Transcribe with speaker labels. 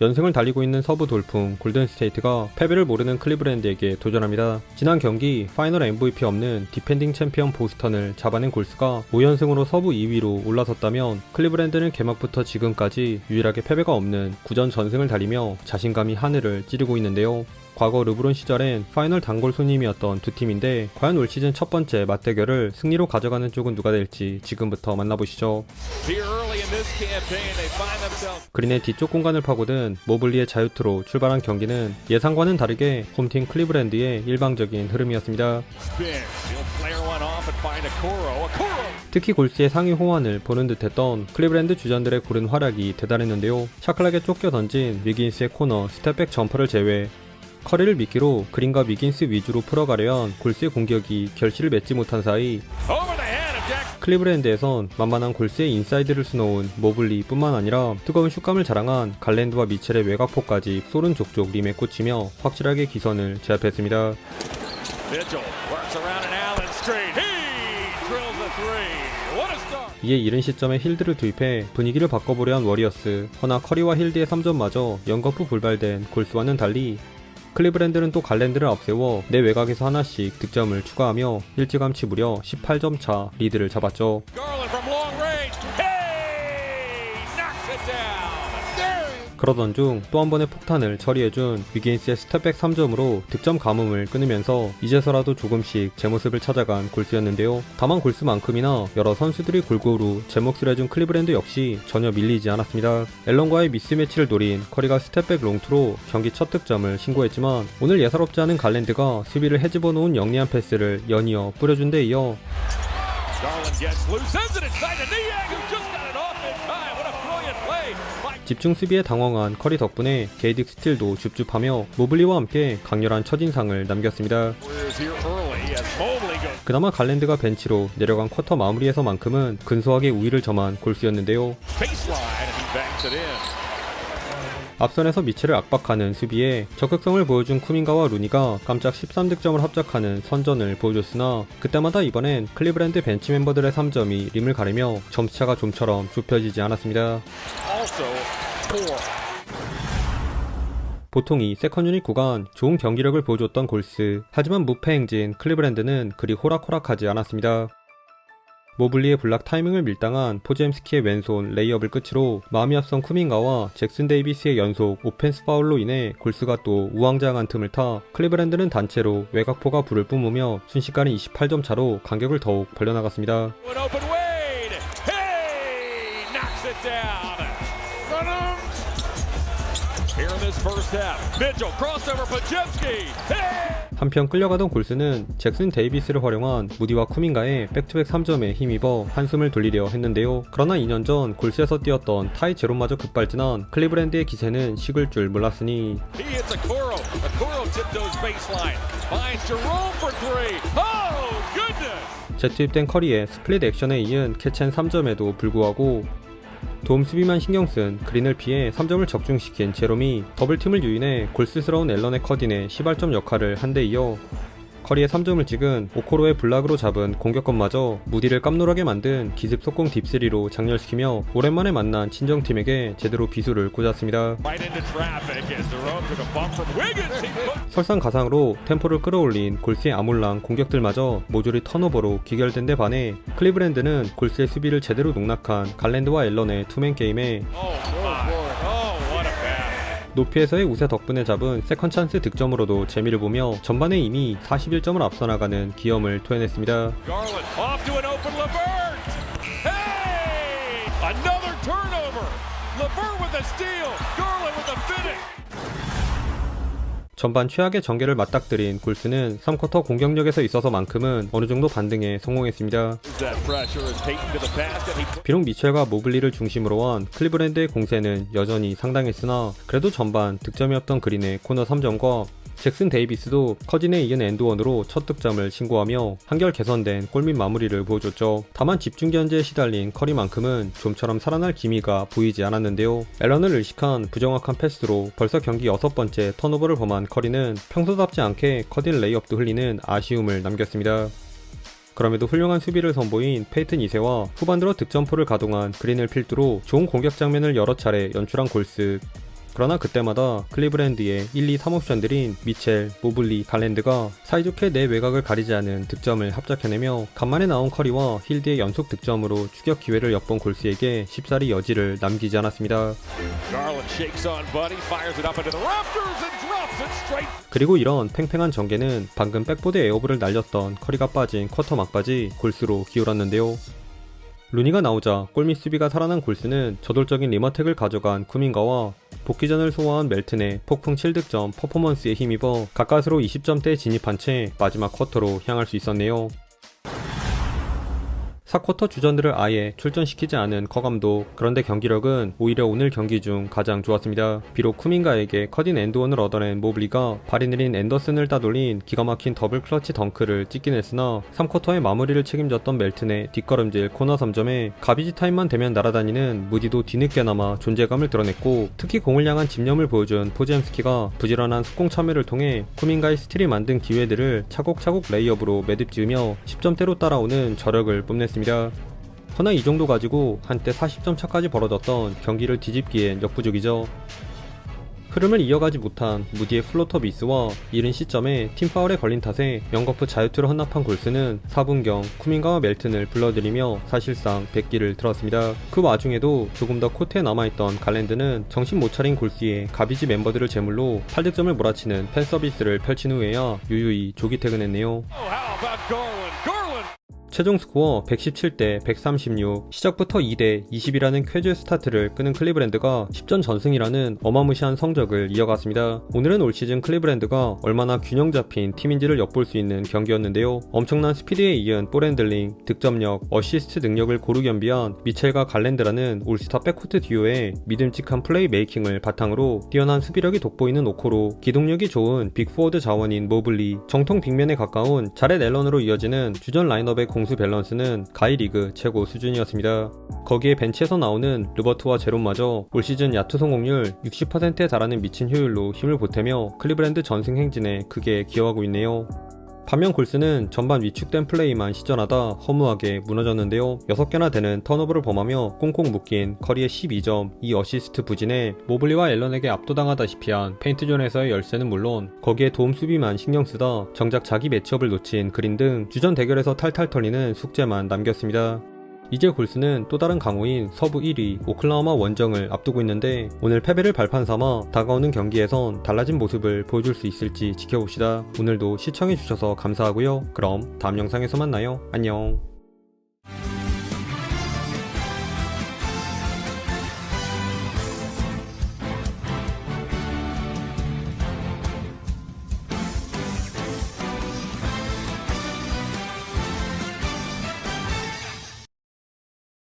Speaker 1: 연승을 달리고 있는 서부 돌풍 골든스테이트가 패배를 모르는 클리브랜드에게 도전합니다. 지난 경기 파이널 MVP 없는 디펜딩 챔피언 보스턴을 잡아낸 골스가 5연승으로 서부 2위로 올라섰다면 클리브랜드는 개막부터 지금까지 유일하게 패배가 없는 9전 전승을 달리며 자신감이 하늘을 찌르고 있는데요. 과거 르브론 시절엔 파이널 단골 손님이었던 두 팀인데 과연 올 시즌 첫 번째 맞대결을 승리로 가져가는 쪽은 누가 될지 지금부터 만나보시죠. 그린의 뒤쪽 공간을 파고든 모블리의 자유투로 출발한 경기는 예상과는 다르게 홈팀 클리브랜드의 일방적인 흐름이었습니다. 특히 골스의 상위 호환을 보는 듯했던 클리브랜드 주전들의 고른 활약이 대단했는데요. 샤클락에 쫓겨 던진 위긴스의 코너 스텝백 점퍼를 제외 커리를 미끼로 그린과 위긴스 위주로 풀어가려 한 골스의 공격이 결실을 맺지 못한 사이 클리브랜드에선 만만한 골스의 인사이드를 수놓은 모블리 뿐만 아니라 뜨거운 슛감을 자랑한 갈랜드와 미첼의 외곽포까지 쏘른 족족 림에 꽂히며 확실하게 기선을 제압했습니다. 이에 이른 시점에 힐드를 투입해 분위기를 바꿔보려 한 워리어스. 허나 커리와 힐드의 3점마저 연거푸 불발된 골스와는 달리 클리브랜드는 또 갈랜드를 앞세워 내 외곽에서 하나씩 득점을 추가하며 일찌감치 무려 18점 차 리드를 잡았죠. 그러던 중 또 한 번의 폭탄을 처리해준 위긴스의 스텝백 3점으로 득점 가뭄을 끊으면서 이제서라도 조금씩 제 모습을 찾아간 골스였는데요. 다만 골스만큼이나 여러 선수들이 골고루 제 몫을 해준 클리브랜드 역시 전혀 밀리지 않았습니다. 앨런과의 미스매치를 노린 커리가 스텝백 롱투로 경기 첫 득점을 신고했지만 오늘 예사롭지 않은 갈랜드가 수비를 헤집어 놓은 영리한 패스를 연이어 뿌려준 데 이어 집중 수비에 당황한 커리 덕분에 게이득 스틸도 줍줍하며 모블리와 함께 강렬한 첫인상을 남겼습니다. 그나마 갈랜드가 벤치로 내려간 쿼터 마무리에서만큼은 근소하게 우위를 점한 골스였는데요. 앞선에서 미첼을 압박하는 수비에 적극성을 보여준 쿠민가와 루니가 깜짝 13득점을 합작하는 선전을 보여줬으나 그때마다 이번엔 클리브랜드 벤치 멤버들의 3점이 림을 가리며 점수차가 좀처럼 좁혀지지 않았습니다. 보통 이 세컨 유닛 구간 좋은 경기력을 보여줬던 골스. 하지만 무패 행진 클리브랜드는 그리 호락호락하지 않았습니다. 모블리의 블락 타이밍을 밀당한 포제임스키의 왼손 레이업을 끝으로 마음이 앞선 쿠민가와 잭슨 데이비스의 연속 오펜스 파울로 인해 골스가 또 우왕좌왕한 틈을 타 클리브랜드는 단체로 외곽포가 불을 뿜으며 순식간에 28점 차로 간격을 더욱 벌려나갔습니다. 한편 끌려가던 골스는 잭슨 데이비스를 활용한 무디와 쿠민가의 백투백 3점에 힘입어 한숨을 돌리려 했는데요. 그러나 2년 전 골스에서 뛰었던 타이 제롬마저 급발진한 클리브랜드의 기세는 식을 줄 몰랐으니 재투입된 커리의 스플릿 액션에 이은 캐치앤 3점에도 불구하고 도움 수비만 신경쓴 그린을 피해 3점을 적중시킨 제롬이 더블팀을 유인해 골스스러운 앨런의 커딘의 시발점 역할을 한 데 이어 커리의 3점을 찍은 오코로의 블락으로 잡은 공격권마저 무디를 깜놀하게 만든 기습 속공 딥3로 장렬시키며 오랜만에 만난 친정팀에게 제대로 비수를 꽂았습니다. 설상가상으로 템포를 끌어올린 골스의 아몰랑 공격들마저 모조리 턴오버로 귀결된 데 반해 클리브랜드는 골스의 수비를 제대로 농락한 갈랜드와 앨런의 투맨 게임에 높이에서의 우세 덕분에 잡은 세컨 찬스 득점으로도 재미를 보며 전반에 이미 41점을 앞서 나가는 기염을 토해냈습니다. 전반 최악의 전개를 맞닥뜨린 골스는 3쿼터 공격력에서 있어서만큼은 어느정도 반등에 성공했습니다. 비록 미첼과 모블리를 중심으로 한 클리브랜드의 공세는 여전히 상당했으나 그래도 전반 득점이 없던 그린의 코너 3점과 잭슨 데이비스도 커진에 이은 엔드원으로 첫 득점을 신고하며 한결 개선된 골밑 마무리를 보여줬죠. 다만 집중 견제에 시달린 커리만큼은 좀처럼 살아날 기미가 보이지 않았는데요. 앨런을 의식한 부정확한 패스로 벌써 경기 6번째 턴오버를 범한 커리는 평소답지 않게 커딘 레이업도 흘리는 아쉬움을 남겼습니다. 그럼에도 훌륭한 수비를 선보인 페이튼 2세와 후반 들어 득점포를 가동한 그린을 필두로 좋은 공격 장면을 여러 차례 연출한 골스. 그러나 그때마다 클리브랜드의 1, 2, 3옵션들인 미첼, 모블리, 갈랜드가 사이좋게 내 외곽을 가리지 않은 득점을 합작해내며 간만에 나온 커리와 힐드의 연속 득점으로 추격 기회를 엿본 골스에게 쉽사리 여지를 남기지 않았습니다. 그리고 이런 팽팽한 전개는 방금 백보드 에어볼을 날렸던 커리가 빠진 쿼터 막바지 골스로 기울었는데요. 루니가 나오자 골밑 수비가 살아난 골스는 저돌적인 리머텍을 가져간 쿠민가와 복귀전을 소화한 멜튼의 폭풍 7득점 퍼포먼스에 힘입어 가까스로 20점대에 진입한 채 마지막 쿼터로 향할 수 있었네요. 4쿼터 주전들을 아예 출전시키지 않은 커 감독. 그런데 경기력은 오히려 오늘 경기 중 가장 좋았습니다. 비록 쿠민가에게 커딘 엔드원을 얻어낸 모블리가 발이 느린 앤더슨을 따돌린 기가 막힌 더블 클러치 덩크를 찍긴 했으나 3쿼터의 마무리를 책임졌던 멜튼의 뒷걸음질 코너 3점에 가비지 타임만 되면 날아다니는 무디도 뒤늦게나마 존재감을 드러냈고, 특히 공을 향한 집념을 보여준 포지엠스키가 부지런한 속공 참여를 통해 쿠민가의 스틸이 만든 기회들을 차곡차곡 레이업으로 매듭 지으며 10점대로 따라오는 저력을 뽐냈습니다. 허나 이 정도 가지고 한때 40점 차까지 벌어졌던 경기를 뒤집기엔 역부족이죠. 흐름을 이어가지 못한 무디의 플로터 미스와 이른 시점에 팀파울에 걸린 탓에 명거푸 자유투를 헌납한 골스는 4분경 쿠민가와 멜튼을 불러들이며 사실상 백기를 들었습니다. 그 와중에도 조금 더 코트에 남아있던 갈랜드는 정신 못 차린 골스의 가비지 멤버들을 제물로 8득점을 몰아치는 팬서비스를 펼친 후에야 유유히 조기 퇴근했네요. 최종 스코어 117대 136, 시작부터 2대 20이라는 쾌주의 스타트를 끄는 클리브랜드가 10전 전승이라는 어마무시한 성적을 이어갔습니다. 오늘은 올 시즌 클리브랜드가 얼마나 균형 잡힌 팀인지를 엿볼 수 있는 경기였는데요. 엄청난 스피드에 이은 볼 핸들링, 득점력, 어시스트 능력을 고루 겸비한 미첼과 갈랜드라는 올스타 백코트 듀오의 믿음직한 플레이 메이킹을 바탕으로 뛰어난 수비력이 돋보이는 오코로, 기동력이 좋은 빅포워드 자원인 모블리, 정통 빅맨에 가까운 자렛 앨런으로 이어지는 주전 라인업의 공수 밸런스는 가히 리그 최고 수준이었습니다. 거기에 벤치에서 나오는 르버트와 제롬마저 올 시즌 야투 성공률 60%에 달하는 미친 효율로 힘을 보태며 클리브랜드 전승 행진에 크게 기여하고 있네요. 반면 골스는 전반 위축된 플레이만 시전하다 허무하게 무너졌는데요. 6개나 되는 턴오버를 범하며 꽁꽁 묶인 커리의 12점, 2어시스트 부진에 모블리와 앨런에게 압도당하다시피 한 페인트존에서의 열세는 물론 거기에 도움 수비만 신경쓰다 정작 자기 매치업을 놓친 그린 등 주전 대결에서 탈탈 털리는 숙제만 남겼습니다. 이제 골스는 또 다른 강호인 서부 1위 오클라호마 원정을 앞두고 있는데 오늘 패배를 발판 삼아 다가오는 경기에선 달라진 모습을 보여줄 수 있을지 지켜봅시다. 오늘도 시청해주셔서 감사하고요. 그럼 다음 영상에서 만나요. 안녕.